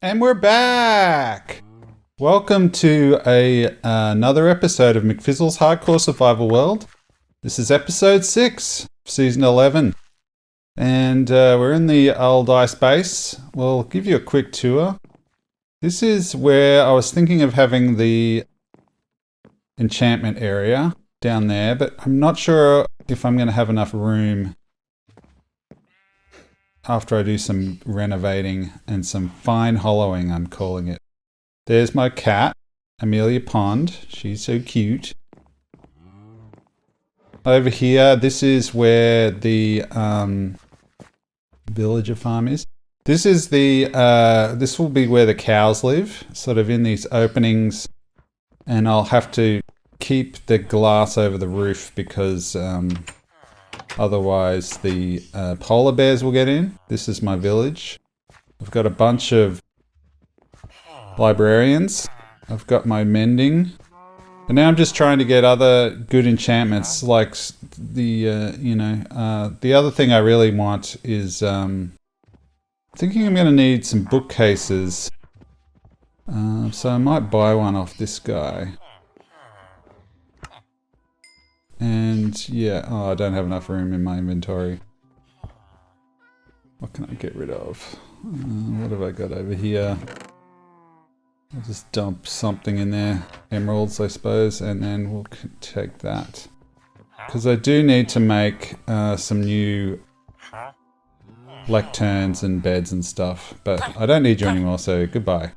And we're back! Welcome to another episode of McFizzle's Hardcore Survival World. This is episode 6, season 11. And we're in the old ice base. We'll give you a quick tour. This is where I was thinking of having the enchantment area down there, but I'm not sure if I'm going to have enough room after I do some renovating and some fine hollowing, I'm calling it. There's my cat, Amelia Pond. She's so cute. Over here, this is where the villager farm is. This is the this will be where the cows live, sort of in these openings, and I'll have to keep the glass over the roof because otherwise the polar bears will get in. This is my village. I've got a bunch of librarians. I've got my mending. And now I'm just trying to get other good enchantments, like the, the other thing I really want is, thinking I'm going to need some bookcases. So I might buy one off this guy. And yeah, I don't have enough room in my inventory. What can I get rid of? What have I got over here? I'll just dump something in there. Emeralds, I suppose, and then we'll take that. Because I do need to make some new lecterns and beds and stuff. But I don't need you anymore, so goodbye.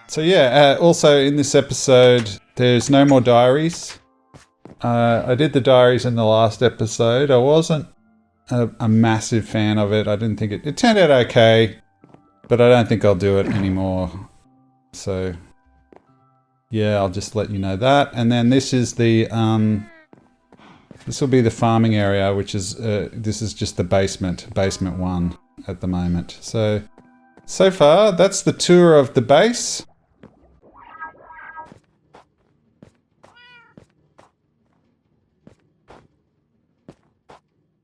So yeah, also in this episode, there's no more diaries. I did the diaries in the last episode. I wasn't a massive fan of it. I didn't think it turned out okay, but I don't think I'll do it anymore. So yeah, I'll just let you know that. And then this is the this will be the farming area, which is this is just the basement 1 at the moment. So far that's the tour of the base.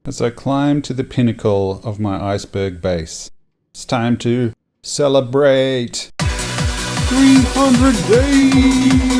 As I climb to the pinnacle of my iceberg base, it's time to celebrate 300 days!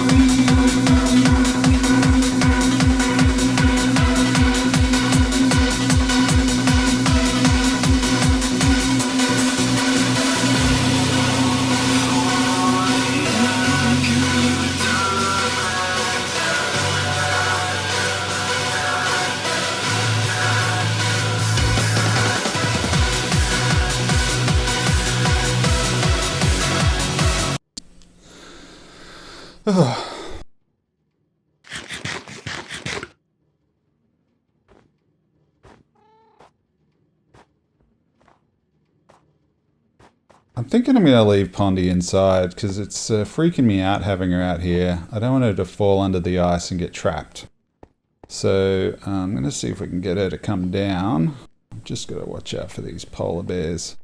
I'm thinking I'm going to leave Pondy inside because it's freaking me out having her out here. I don't want her to fall under the ice and get trapped. So I'm going to see if we can get her to come down. I've just got to watch out for these polar bears.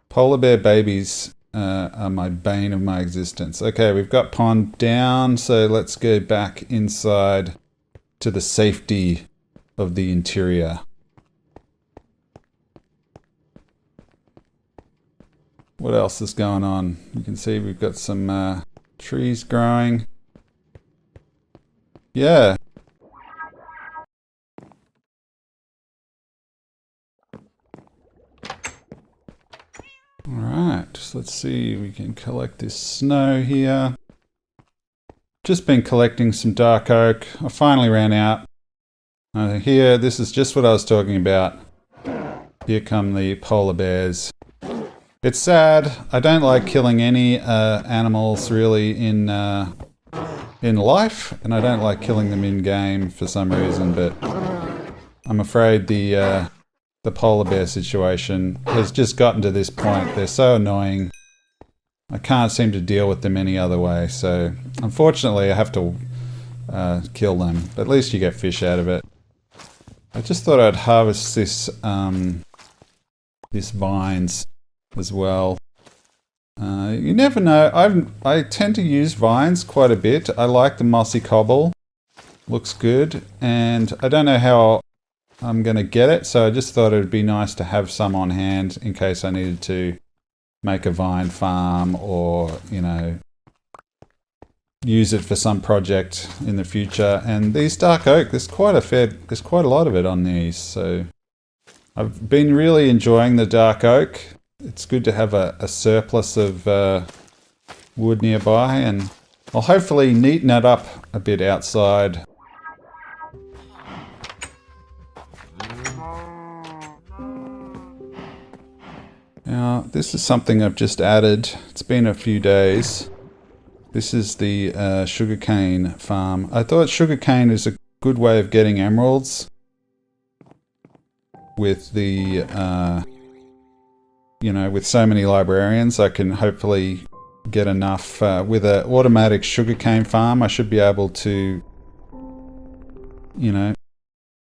Polar bear babies are my bane of my existence. Okay, we've got Pond down, so let's go back inside to the safety of the interior. What else is going on? You can see we've got some trees growing. Yeah. Alright, so let's see if we can collect this snow here. Just been collecting some dark oak. I finally ran out. Here, this is just what I was talking about. Here come the polar bears. It's sad. I don't like killing any animals really in life, and I don't like killing them in game for some reason, but I'm afraid the polar bear situation has just gotten to this point. They're so annoying. I can't seem to deal with them any other way, so unfortunately I have to kill them. But at least you get fish out of it. I just thought I'd harvest this vines as well. You never know. I tend to use vines quite a bit. I like the mossy cobble. Looks good. And I don't know how I'm going to get it. So I just thought it would be nice to have some on hand in case I needed to make a vine farm or, you know, use it for some project in the future. And these dark oak, there's quite a lot of it on these. So I've been really enjoying the dark oak. It's good to have a surplus of wood nearby, and I'll hopefully neaten it up a bit outside. Now, this is something I've just added. It's been a few days. This is the sugarcane farm. I thought sugarcane is a good way of getting emeralds with the, you know, with so many librarians. I can hopefully get enough. With an automatic sugarcane farm, I should be able to, you know.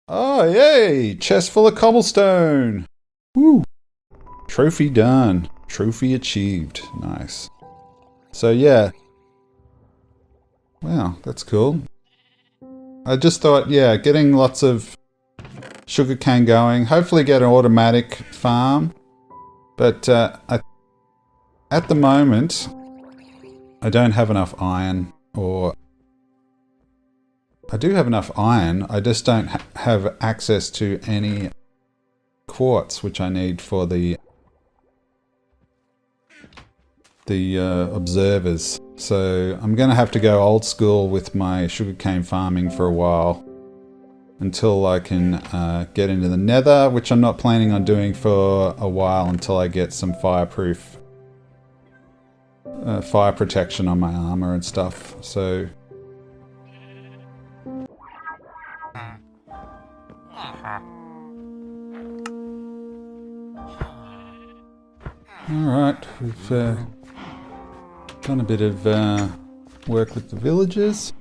Oh, yay! Chest full of cobblestone! Woo! Trophy done. Trophy achieved. Nice. So yeah. Wow, that's cool. I just thought, yeah, getting lots of sugarcane going. Hopefully get an automatic farm. But at the moment, I don't have enough iron, or I do have enough iron. I just don't have access to any quartz, which I need for the observers. So I'm going to have to go old school with my sugarcane farming for a while until I can get into the nether, which I'm not planning on doing for a while until I get some fireproof fire protection on my armor and stuff. So alright, we've done a bit of work with the villagers.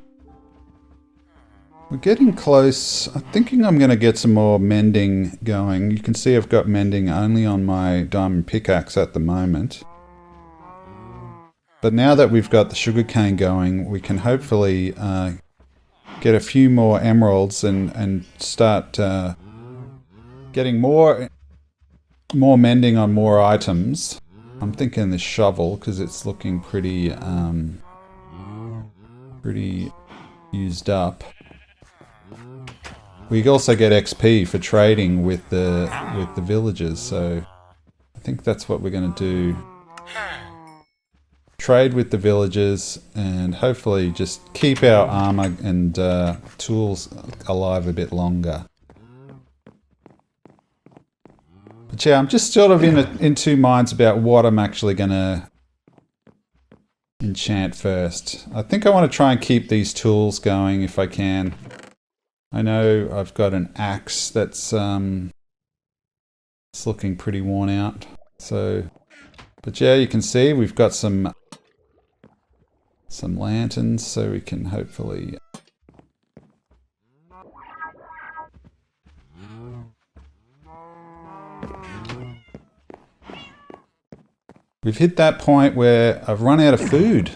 We're getting close. I'm thinking I'm going to get some more mending going. You can see I've got mending only on my diamond pickaxe at the moment. But now that we've got the sugarcane going, we can hopefully get a few more emeralds and start getting more mending on more items. I'm thinking this shovel, because it's looking pretty used up. We also get XP for trading with the villagers, so I think that's what we're going to do. Trade with the villagers and hopefully just keep our armor and tools alive a bit longer. But yeah, I'm just sort of in two minds about what I'm actually going to enchant first. I think I want to try and keep these tools going if I can. I know I've got an axe that's it's looking pretty worn out. So, but yeah, you can see we've got some lanterns, so we can hopefully we've hit that point where I've run out of food.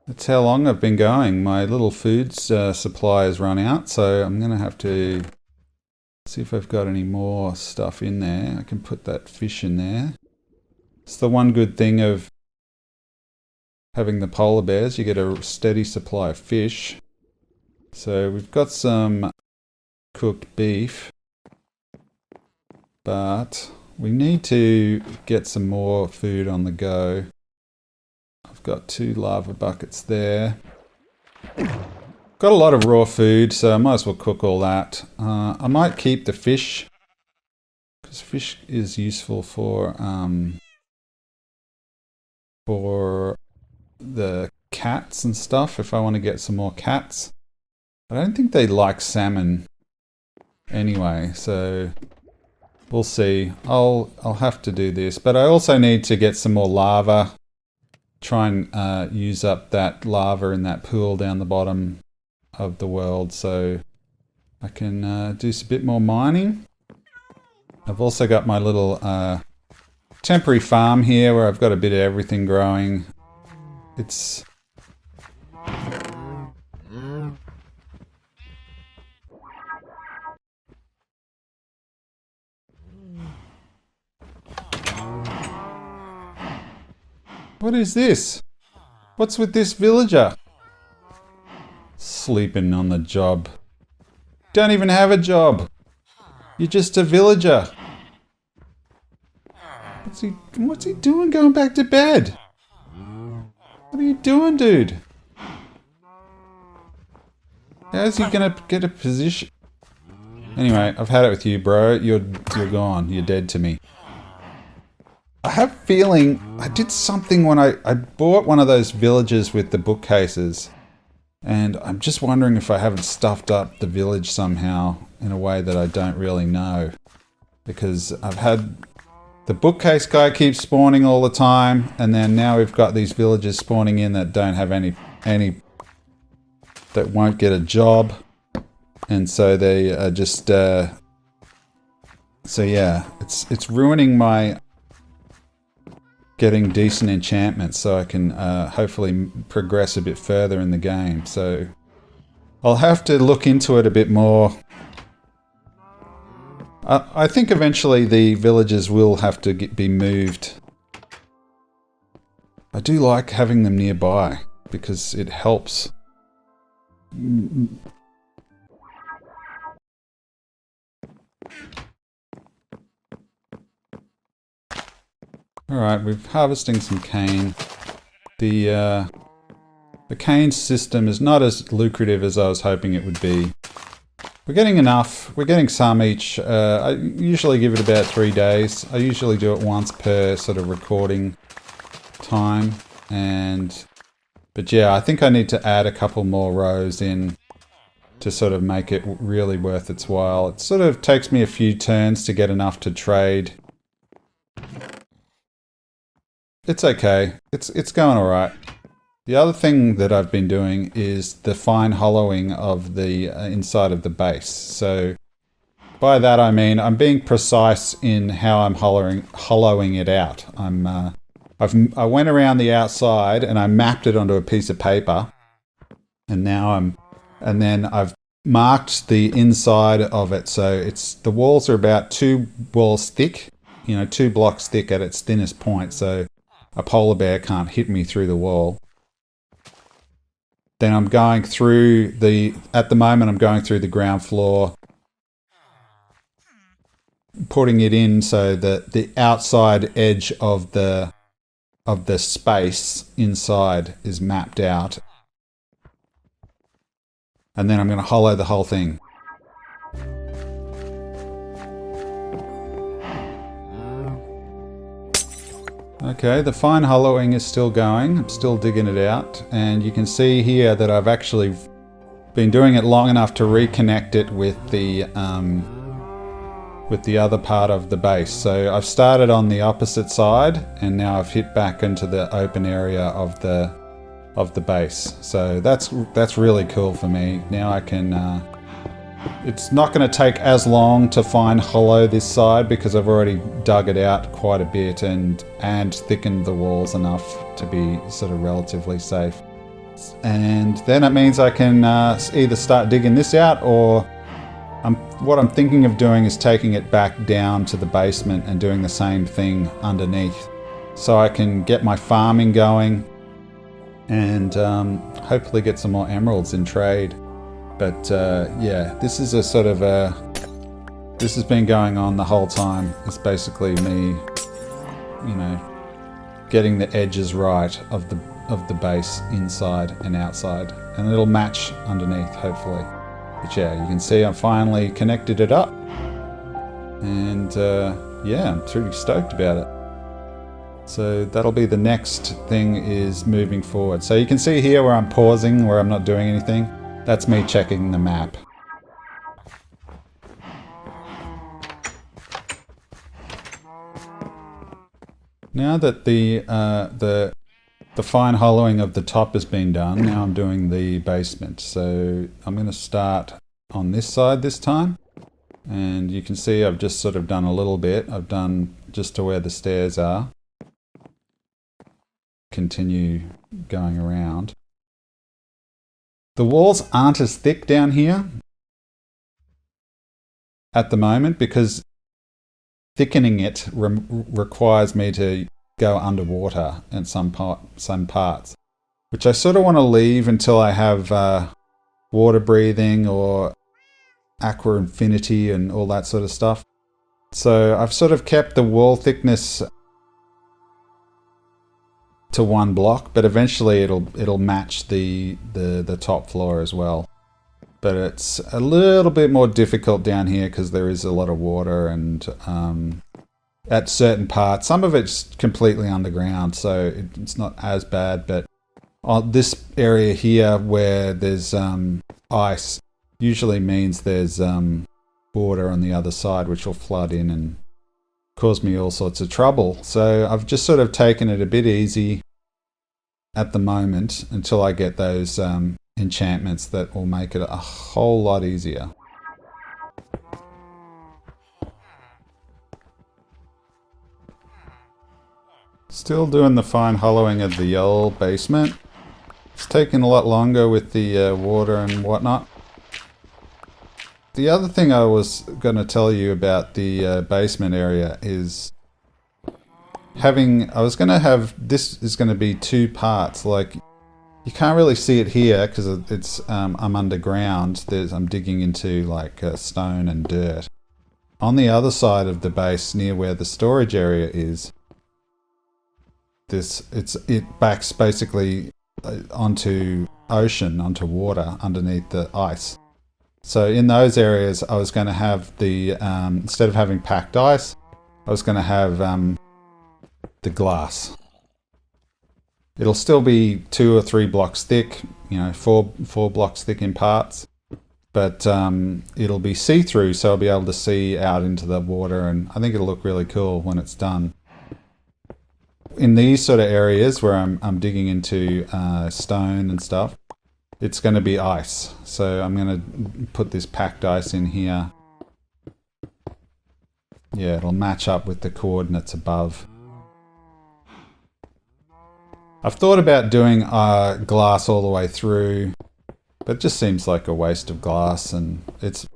That's how long I've been going. My little food supply has run out, so I'm going to have to see if I've got any more stuff in there. I can put that fish in there. It's the one good thing of having the polar bears. You get a steady supply of fish. So we've got some cooked beef, but we need to get some more food on the go. I've got 2 lava buckets there. Got a lot of raw food, so I might as well cook all that. I might keep the fish, because fish is useful for the cats and stuff, if I want to get some more cats. I don't think they like salmon anyway, so we'll see. I'll have to do this, but I also need to get some more lava. Try and use up that lava in that pool down the bottom of the world, so I can do a bit more mining. I've also got my little temporary farm here where I've got a bit of everything growing. It's What is this? What's with this villager? Sleeping on the job. Don't even have a job. You're just a villager. What's he doing going back to bed? What are you doing, dude? How's he gonna get a position? Anyway, I've had it with you, bro. You're gone. You're dead to me. I have a feeling I did something when I bought one of those villagers with the bookcases. And I'm just wondering if I haven't stuffed up the village somehow in a way that I don't really know. Because I've had... The bookcase guy keeps spawning all the time, and then now we've got these villagers spawning in that don't have any that won't get a job. And so they are just... so yeah, it's ruining my... getting decent enchantments so I can hopefully progress a bit further in the game. So I'll have to look into it a bit more. I think eventually the villages will have to be moved. I do like having them nearby because it helps. Alright, we're harvesting some cane. The cane system is not as lucrative as I was hoping it would be. We're getting enough. We're getting some each. I usually give it about 3 days. I usually do it once per sort of recording time. But yeah, I think I need to add a couple more rows in to sort of make it really worth its while. It sort of takes me a few turns to get enough to trade. It's okay. It's going alright. The other thing that I've been doing is the fine hollowing of the inside of the base. So by that I mean I'm being precise in how I'm hollowing it out. I went around the outside and I mapped it onto a piece of paper, and then I've marked the inside of it. So the walls are about 2 walls thick, 2 blocks thick at its thinnest point. So a polar bear can't hit me through the wall. Then I'm going through at the moment I'm going through the ground floor, putting it in so that the outside edge of the space inside is mapped out. And then I'm going to hollow the whole thing. Okay, the fine hollowing is still going. I'm still digging it out. And you can see here that I've actually been doing it long enough to reconnect it with the other part of the base. So I've started on the opposite side, and now I've hit back into the open area of the base. So that's really cool for me. Now I can... it's not going to take as long to fine hollow this side because I've already dug it out quite a bit and thickened the walls enough to be sort of relatively safe. And then it means I can either start digging this out, or what I'm thinking of doing is taking it back down to the basement and doing the same thing underneath, so I can get my farming going and hopefully get some more emeralds in trade. But yeah, this is a sort of this has been going on the whole time. It's basically me, getting the edges right of the base inside and outside, and it'll match underneath hopefully. But yeah, you can see I finally connected it up, and yeah, I'm pretty stoked about it. So that'll be the next thing, is moving forward. So you can see here where I'm pausing, where I'm not doing anything. That's me checking the map. Now that the fine hollowing of the top has been done, now I'm doing the basement. So I'm going to start on this side this time. And you can see I've just sort of done a little bit. I've done just to where the stairs are. Continue going around. The walls aren't as thick down here at the moment because thickening it requires me to go underwater in some parts, which I sort of want to leave until I have water breathing or aqua infinity and all that sort of stuff. So I've sort of kept the wall thickness to 1 block, but eventually it'll match the top floor as well. But it's a little bit more difficult down here because there is a lot of water, and at certain parts, some of it's completely underground, so it's not as bad. But on this area here where there's ice, usually means there's water on the other side, which will flood in and cause me all sorts of trouble. So I've just sort of taken it a bit easy at the moment until I get those enchantments that will make it a whole lot easier. Still doing the fine hollowing of the old basement. It's taking a lot longer with the water and whatnot. The other thing I was going to tell you about the basement area is I was going to have, this is going to be 2 parts. Like, you can't really see it here because it's I'm underground. I'm digging into like stone and dirt. On the other side of the base, near where the storage area is, it backs basically onto ocean, onto water underneath the ice. So in those areas, I was going to have the instead of having packed ice, I was going to have the glass. It'll still be 2 or 3 blocks thick, 4 blocks thick in parts, but it'll be see-through, so I'll be able to see out into the water, and I think it'll look really cool when it's done. In these sort of areas where I'm digging into stone and stuff, it's going to be ice. So I'm going to put this packed ice in here. Yeah, it'll match up with the coordinates above. I've thought about doing glass all the way through, but it just seems like a waste of glass, and it's...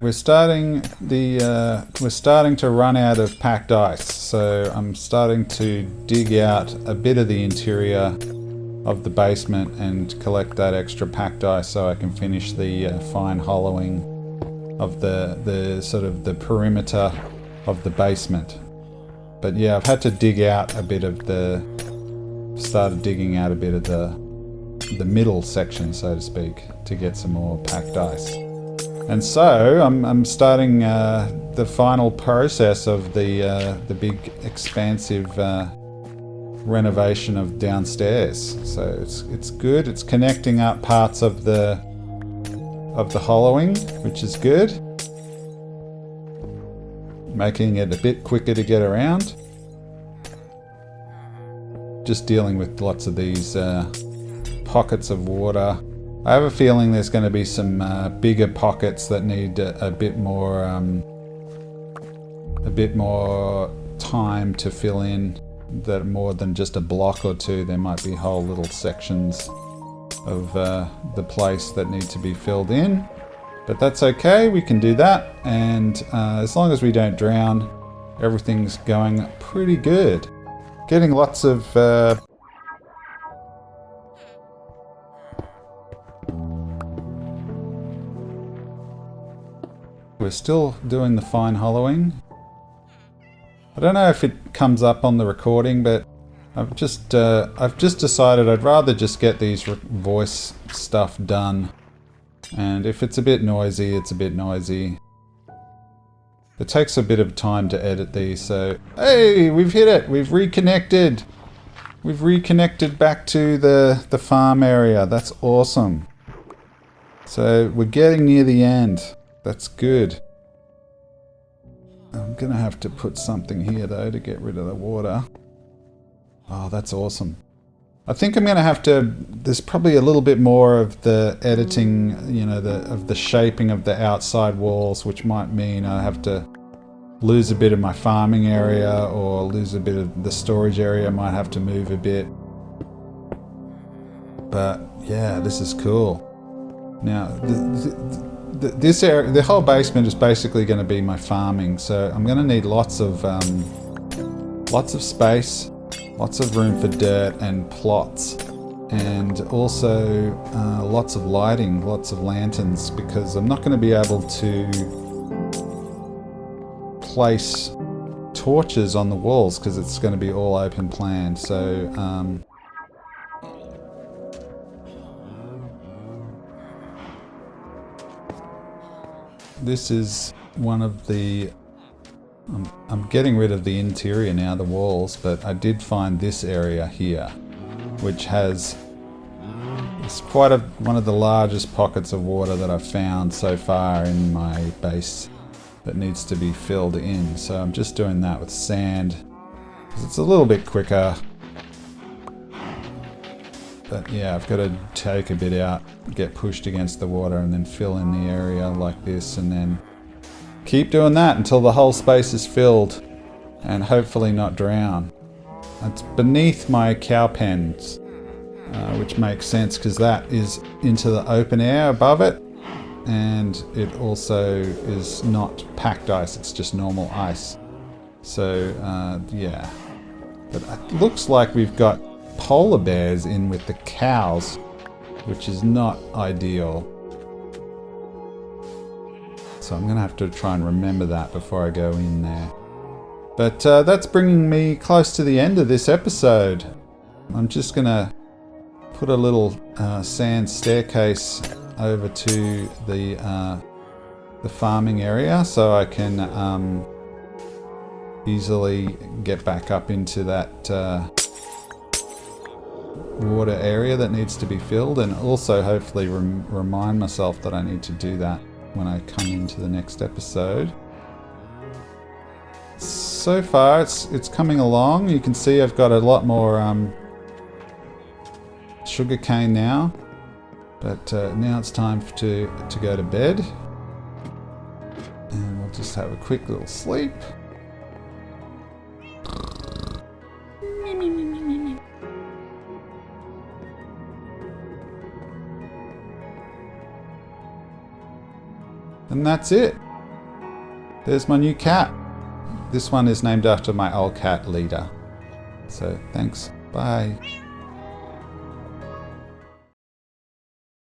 We're starting to run out of packed ice, so I'm starting to dig out a bit of the interior of the basement and collect that extra packed ice so I can finish the fine hollowing of the sort of the perimeter of the basement. But yeah, I've had to dig out a bit of started digging out a bit of the middle section, so to speak, to get some more packed ice. And so I'm starting the final process of the big expansive renovation of downstairs. So it's good. It's connecting up parts of the hollowing, which is good. Making it a bit quicker to get around. Just dealing with lots of these pockets of water. I have a feeling there's going to be some bigger pockets that need a bit more time to fill in. That more than just a block or 2. There might be whole little sections of the place that need to be filled in, but that's okay. We can do that, and as long as we don't drown, everything's going pretty good. Getting lots of we're still doing the fine hollowing. I don't know if it comes up on the recording, but I've just decided I'd rather just get these voice stuff done. And if it's a bit noisy, it's a bit noisy. It takes a bit of time to edit these, so... Hey, we've hit it! We've reconnected! We've reconnected back to the farm area. That's awesome. So we're getting near the end. That's good. I'm gonna have to put something here though to get rid of the water. Oh, that's awesome. I think I'm gonna have to, there's probably a little bit more of the editing, of the shaping of the outside walls, which might mean I have to lose a bit of my farming area or lose a bit of the storage area. I might have to move a bit. But yeah, this is cool. Now, this area, the whole basement is basically going to be my farming. So I'm going to need lots of space, lots of room for dirt and plots, and also lots of lighting, lots of lanterns, because I'm not going to be able to place torches on the walls because it's going to be all open plan. So this is one of the I'm getting rid of the interior now, the walls, but I did find this area here, which has it's quite one of the largest pockets of water that I've found so far in my base that needs to be filled in. So I'm just doing that with sand because it's a little bit quicker. But yeah, I've got to take a bit out, get pushed against the water, and then fill in the area like this, and then keep doing that until the whole space is filled and hopefully not drown. It's beneath my cow pens, which makes sense because that is into the open air above it, and it also is not packed ice, it's just normal ice. So yeah, but it looks like we've got polar bears in with the cows, which is not ideal. So I'm gonna have to try and remember that before I go in there. But that's bringing me close to the end of this episode. I'm just gonna put a little sand staircase over to the farming area so I can easily get back up into that water area that needs to be filled, and also hopefully remind myself that I need to do that when I come into the next episode. So far it's coming along. You can see I've got a lot more sugar cane now, but now it's time to go to bed, and we'll just have a quick little sleep. And that's it. There's my new cat. This one is named after my old cat, Lita. So thanks. Bye.